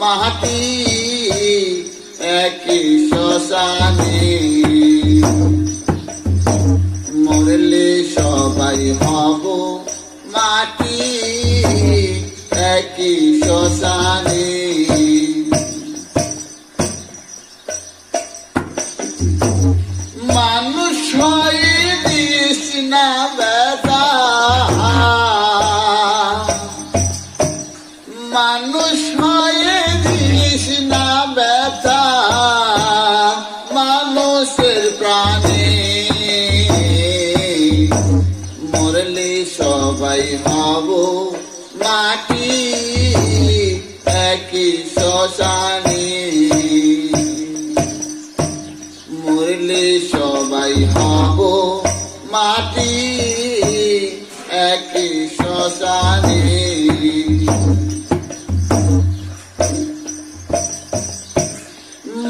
মাটি একই শ্মশানে, মরলে সবাই হব মাটি একই শ্মশানে। মানুষ হয়ে দিস না বেদা, মানুষ হয়ে দিস না ব্যথা মানুষের প্রাণে, মরলে সবাই হব মাটি একই শ্মশানে, মরলে সবাই হব মাটি একই শ্মশানে।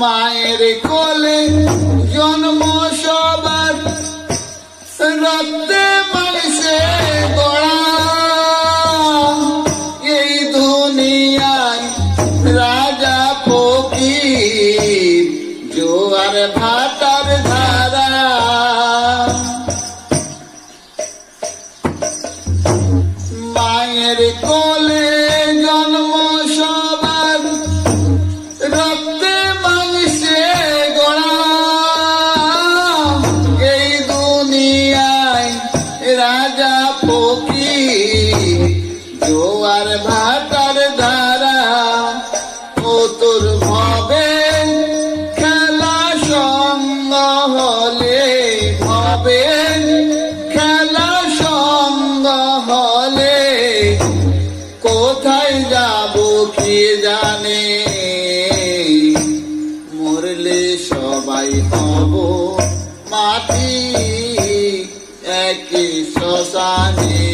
মায়ের কোলে জন্ম সবার, রক্তে মাংসে গড়া, এই দুনিয়ায় রাজা ফকির জোয়ার ভাটার ধারা, মায়ের কোলে জন্ম সবার, রক্তে মাংসে গড়া, এই দুনিয়ায় রাজা ফকির জোয়ার ভাটার ধারা, ও তোর ভবে খেলা সঙ্গ হলে, ভবে খেলা সঙ্গ হলে কোথায় যাব কে জানে, মরলে সবাই হব মাটি একই শ্মশানে।